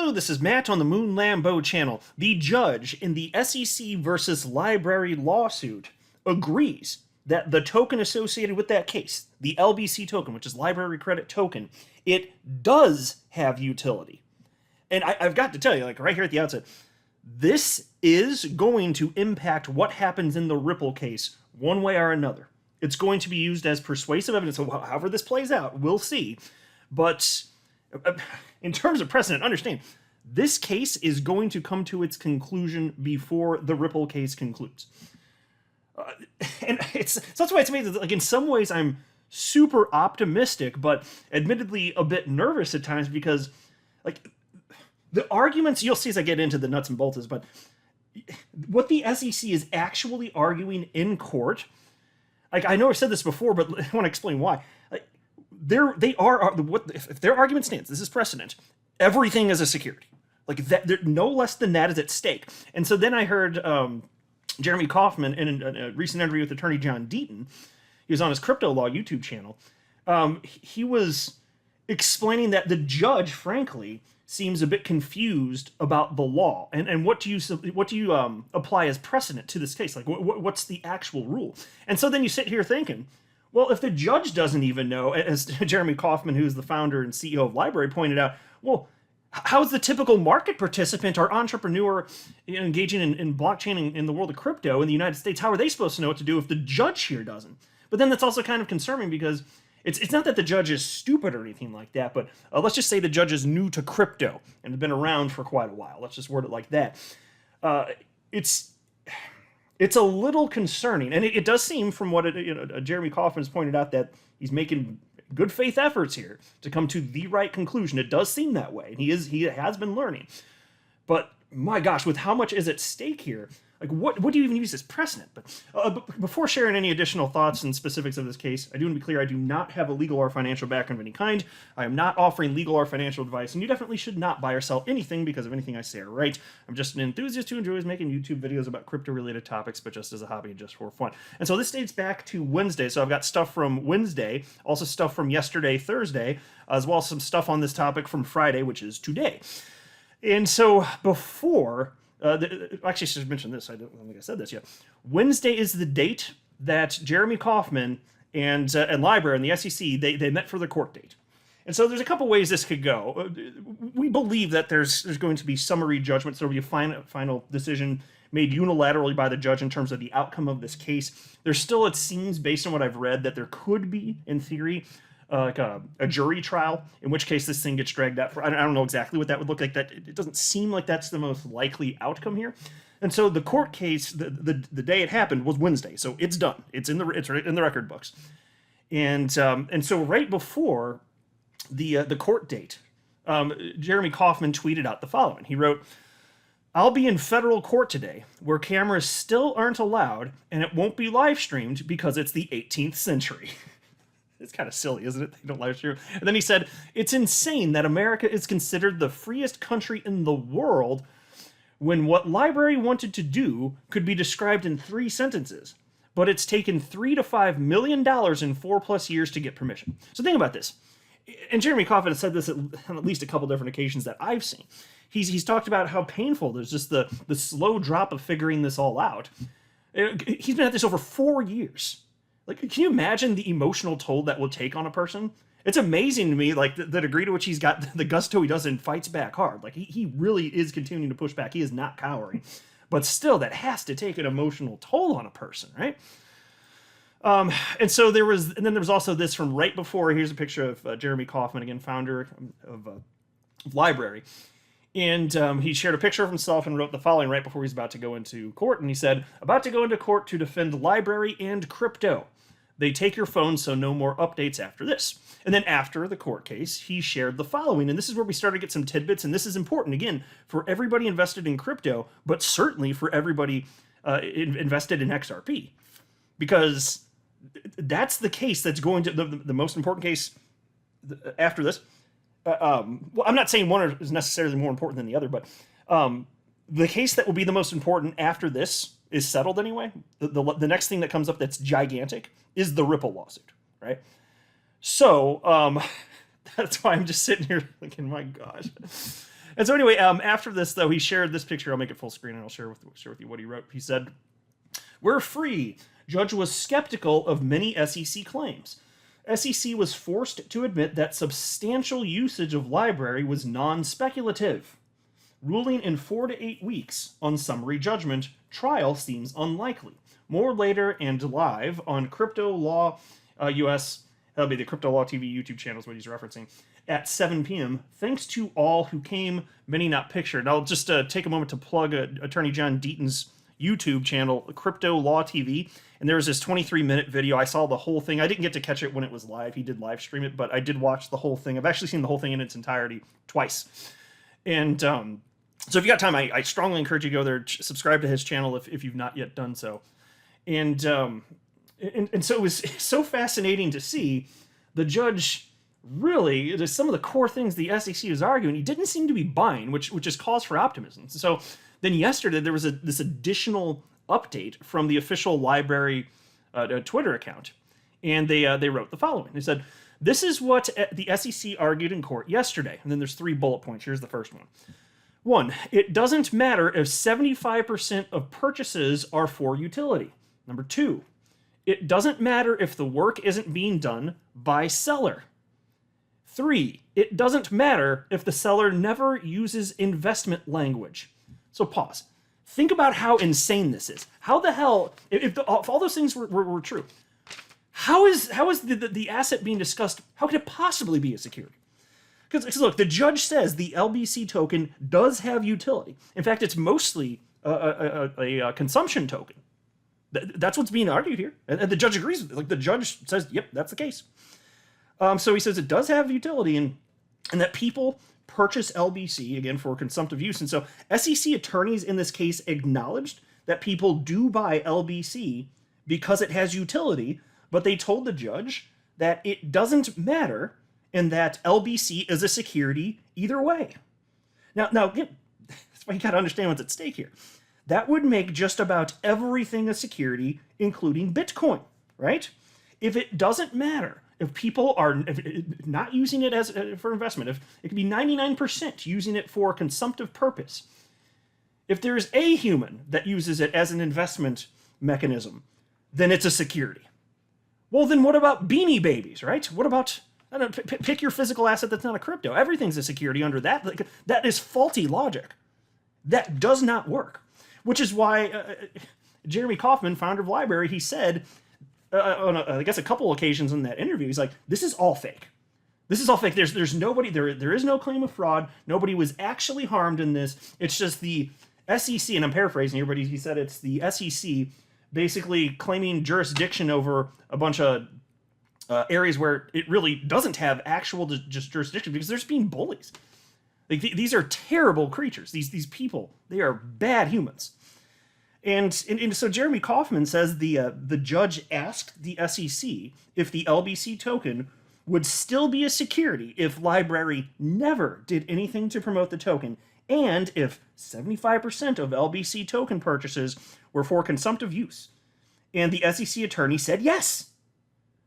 Hello, this is Matt on the Moon Lambeau channel. The judge in the SEC versus LBRY lawsuit agrees that the token associated with that case, the LBC token, which is Library Credit Token, it does have utility. And I've got to tell you, like right here at the outset, this is going to impact what happens in the Ripple case one way or another. It's going to be used as persuasive evidence. So however this plays out, we'll see. But in terms of precedent, understand, this case is going to come to its conclusion before the Ripple case concludes. And so that's why it's amazing. Like in some ways, I'm super optimistic, but admittedly a bit nervous at times because, like, the arguments you'll see as I get into the nuts and bolts is, but what the SEC is actually arguing in court, like I know I've said this before, but I want to explain why. Like, if their argument stands, this is precedent. Everything is a security, like that. No less than that is at stake. And so then I heard Jeremy Kauffman in a recent interview with attorney John Deaton. He was on his Crypto Law YouTube channel. He was explaining that the judge, frankly, seems a bit confused about the law and what do you apply as precedent to this case? Like what's the actual rule? And so then you sit here thinking, well, if the judge doesn't even know, as Jeremy Kauffman, who's the founder and CEO of LBRY, pointed out, well, how's the typical market participant or entrepreneur engaging in blockchain in the world of crypto in the United States, how are they supposed to know what to do if the judge here doesn't? But then that's also kind of concerning because it's not that the judge is stupid or anything like that, but let's just say the judge is new to crypto and has been around for quite a while. Let's just word it like that. It's a little concerning, and it does seem from what Jeremy Kauffman has pointed out that he's making good faith efforts here to come to the right conclusion. It does seem that way, and he has been learning. But my gosh, with how much is at stake here, like what do you even use as precedent? But before sharing any additional thoughts and specifics of this case, I do want to be clear, I do not have a legal or financial background of any kind. I am not offering legal or financial advice, and you definitely should not buy or sell anything because of anything I say or write. I'm just an enthusiast who enjoys making YouTube videos about crypto-related topics, but just as a hobby and just for fun. And so this dates back to Wednesday, so I've got stuff from Wednesday, also stuff from yesterday, Thursday, as well as some stuff on this topic from Friday, which is today. And so before... actually, I should mention this. I don't think I said this yet. Wednesday is the date that Jeremy Kauffman and LBRY and the SEC they met for their court date. And so there's a couple ways this could go. We believe that there's going to be summary judgments. There will be a final decision made unilaterally by the judge in terms of the outcome of this case. There's still, it seems, based on what I've read, that there could be, in theory, like a jury trial, in which case this thing gets dragged out for, I don't know exactly what that would look like. That it doesn't seem like that's the most likely outcome here. And so the court case, the day it happened was Wednesday, so it's done. It's in the record books. And so right before the court date, Jeremy Kauffman tweeted out the following. He wrote, "I'll be in federal court today, where cameras still aren't allowed, and it won't be live streamed because it's the 18th century." It's kind of silly, isn't it? They don't live stream. And then he said, "It's insane that America is considered the freest country in the world when what LBRY wanted to do could be described in 3 sentences. But it's taken $3 to $5 million in 4+ years to get permission." So think about this. And Jeremy Kauffman has said this on at least a couple different occasions that I've seen. He's talked about how painful there's just the slow drop of figuring this all out. He's been at this over 4 years. Like, can you imagine the emotional toll that will take on a person? It's amazing to me, like, the degree to which he's got the gusto he does and fights back hard. Like, he really is continuing to push back. He is not cowering. But still, that has to take an emotional toll on a person, right? And so there was also this from right before. Here's a picture of Jeremy Kauffman, again, founder of LBRY. And he shared a picture of himself and wrote the following right before he's about to go into court. And he said, "About to go into court to defend LBRY and crypto. They take your phone, so no more updates after this." And then after the court case, he shared the following. And this is where we started to get some tidbits. And this is important, again, for everybody invested in crypto, but certainly for everybody invested in XRP. Because that's the case that's going to, the most important case after this. Well, I'm not saying one is necessarily more important than the other, but the case that will be the most important after this is settled anyway. The next thing that comes up that's gigantic is the Ripple lawsuit, right? So that's why I'm just sitting here thinking, my gosh. And so anyway, after this, though, he shared this picture. I'll make it full screen and I'll share with you what he wrote. He said, "We're free. Judge was skeptical of many SEC claims. SEC was forced to admit that substantial usage of LBRY was non-speculative. Ruling in 4 to 8 weeks on summary judgment. Trial seems unlikely. More later and live on Crypto Law US, that'll be the Crypto Law TV YouTube channel is what he's referencing, at 7 p.m. Thanks to all who came, many not pictured." And I'll just take a moment to plug Attorney John Deaton's YouTube channel, Crypto Law TV. And there was this 23-minute video. I saw the whole thing. I didn't get to catch it when it was live. He did live stream it, but I did watch the whole thing. I've actually seen the whole thing in its entirety twice. And so if you got time, I strongly encourage you to go there, subscribe to his channel if you've not yet done so. And so it was so fascinating to see the judge really, there's some of the core things the SEC was arguing, he didn't seem to be buying, which is cause for optimism. So then yesterday there was this additional update from the official LBRY Twitter account, and they wrote the following. They said, "This is what the SEC argued in court yesterday." And then there's 3 bullet points. Here's the first one. 1, it doesn't matter if 75% of purchases are for utility. Number 2, it doesn't matter if the work isn't being done by seller. 3, it doesn't matter if the seller never uses investment language. So pause. Think about how insane this is. How the hell, if all those things were true, how is the asset being discussed, how could it possibly be a security? Because look, the judge says the LBC token does have utility. In fact, it's mostly a consumption token. That's what's being argued here. And the judge agrees with it. Like, the judge says, yep, that's the case. So he says it does have utility, and that people purchase LBC, again, for consumptive use. And so SEC attorneys in this case acknowledged that people do buy LBC because it has utility, but they told the judge that it doesn't matter and that LBC is a security either way. Now again, that's why you got to understand what's at stake here. That would make just about everything a security, including Bitcoin, right? If it doesn't matter, if people are not using it as for investment, if it could be 99% using it for consumptive purpose, if there's a human that uses it as an investment mechanism, then it's a security. Well, then what about Beanie Babies, right? What about, I don't know, pick your physical asset that's not a crypto. Everything's a security under that. That is faulty logic. That does not work. Which is why Jeremy Kauffman, founder of LBRY, he said, on I guess a couple occasions in that interview, he's like, this is all fake. This is all fake. There's nobody, there is no claim of fraud. Nobody was actually harmed in this. It's just the SEC, and I'm paraphrasing here, but he said it's the SEC basically claiming jurisdiction over a bunch of areas where it really doesn't have actual just jurisdiction because they're just being bullies. Like, these are terrible creatures. These people, they are bad humans. And so Jeremy Kauffman says the judge asked the SEC if the LBC token would still be a security if LBRY never did anything to promote the token, and if 75% of LBC token purchases were for consumptive use. And the SEC attorney said yes.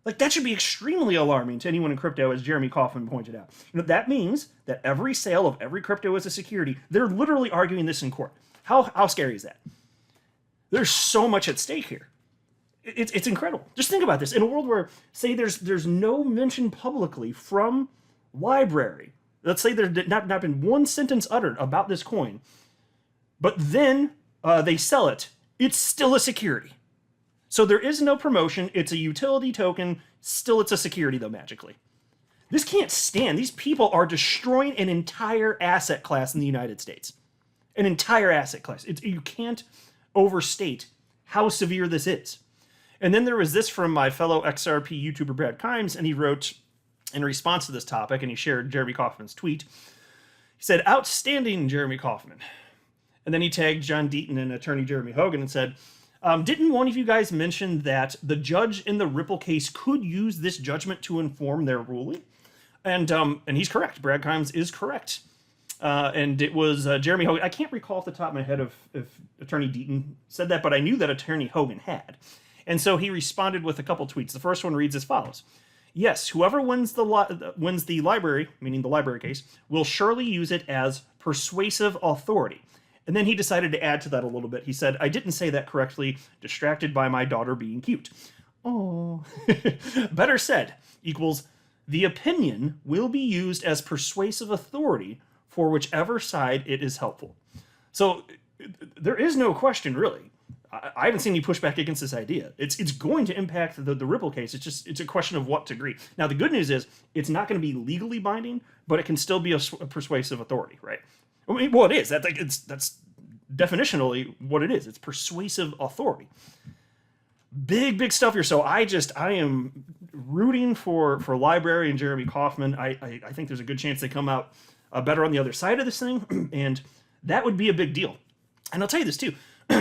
Like, that should be extremely alarming to anyone in crypto, as Jeremy Kauffman pointed out. That means that every sale of every crypto is a security. They're literally arguing this in court. How scary is that? There's so much at stake here. It's incredible. Just think about this. In a world where, say, there's no mention publicly from LBRY. Let's say there's not been one sentence uttered about this coin, but then they sell it. It's still a security. So there is no promotion. It's a utility token. Still, it's a security, though, magically. This can't stand. These people are destroying an entire asset class in the United States. An entire asset class. You can't overstate how severe this is. And then there was this from my fellow XRP YouTuber Brad Kimes, and he wrote in response to this topic, and he shared Jeremy Kauffman's tweet. He said, "Outstanding, Jeremy Kauffman." And then he tagged John Deaton and attorney Jeremy Hogan and said, "Didn't one of you guys mention that the judge in the Ripple case could use this judgment to inform their ruling?" And he's correct. Brad Kimes is correct. And it was Jeremy Hogan. I can't recall off the top of my head if attorney Deaton said that, but I knew that attorney Hogan had. And so he responded with a couple tweets. The first one reads as follows. Yes, whoever wins the LBRY, meaning the LBRY case, will surely use it as persuasive authority. And then he decided to add to that a little bit. He said, I didn't say that correctly, distracted by my daughter being cute. Oh. Better said equals the opinion will be used as persuasive authority for whichever side it is helpful. So there is no question, really. I haven't seen any pushback against this idea. It's going to impact the Ripple case. It's a question of what degree. Now, the good news is it's not going to be legally binding, but it can still be a persuasive authority, right? I mean, well, it is. That's definitionally what it is. It's persuasive authority. Big stuff here. So I am rooting for LBRY and Jeremy Kauffman. I think there's a good chance they come out better on the other side of this thing, and that would be a big deal. And I'll tell you this too.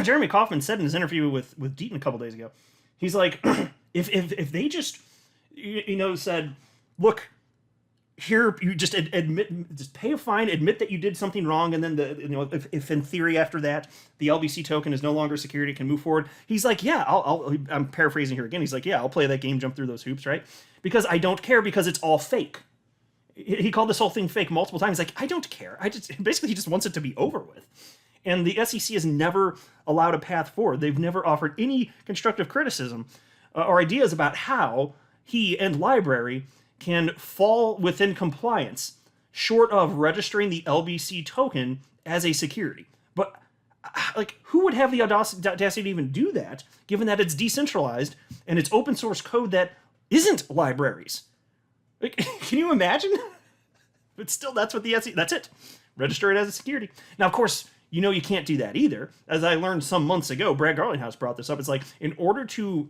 Jeremy Kauffman said in his interview with Deaton a couple days ago, he's like, if they just, said, look, here you just admit, just pay a fine, admit that you did something wrong, and then if in theory after that the LBC token is no longer security, can move forward. He's like, yeah, I'm paraphrasing here again. He's like, yeah, I'll play that game, jump through those hoops, right? Because I don't care, because it's all fake. He called this whole thing fake multiple times. He's like, I don't care. Basically he just wants it to be over with. And the SEC has never allowed a path forward. They've never offered any constructive criticism or ideas about how he and LBRY can fall within compliance short of registering the LBC token as a security. But who would have the audacity to even do that, given that it's decentralized and it's open source code that isn't LBRY's? Can you imagine? But still, that's what the SEC, that's it. Register it as a security. Now, of course, you can't do that either. As I learned some months ago, Brad Garlinghouse brought this up. It's like, in order to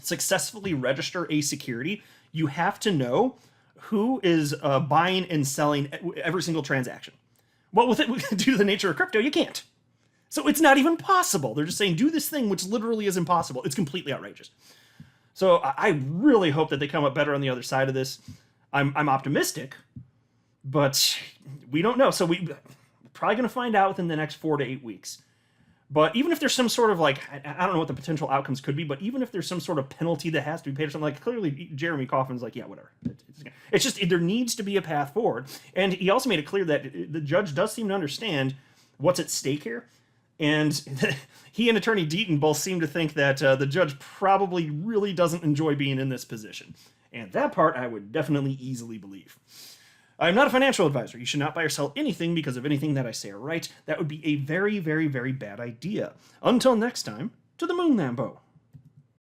successfully register a security, you have to know who is buying and selling every single transaction. Well, due to the nature of crypto, you can't. So it's not even possible. They're just saying, do this thing, which literally is impossible. It's completely outrageous. So I really hope that they come up better on the other side of this. I'm optimistic, but we don't know. So we're probably going to find out within the next 4 to 8 weeks. But even if there's some sort of I don't know what the potential outcomes could be, but even if there's some sort of penalty that has to be paid or something, clearly Jeremy Kauffman's like, yeah, whatever. It's just, there needs to be a path forward. And he also made it clear that the judge does seem to understand what's at stake here. And he and Attorney Deaton both seem to think that the judge probably really doesn't enjoy being in this position. And that part I would definitely easily believe. I'm not a financial advisor. You should not buy or sell anything because of anything that I say or write. That would be a very, very, very bad idea. Until next time, to the moon, Lambo.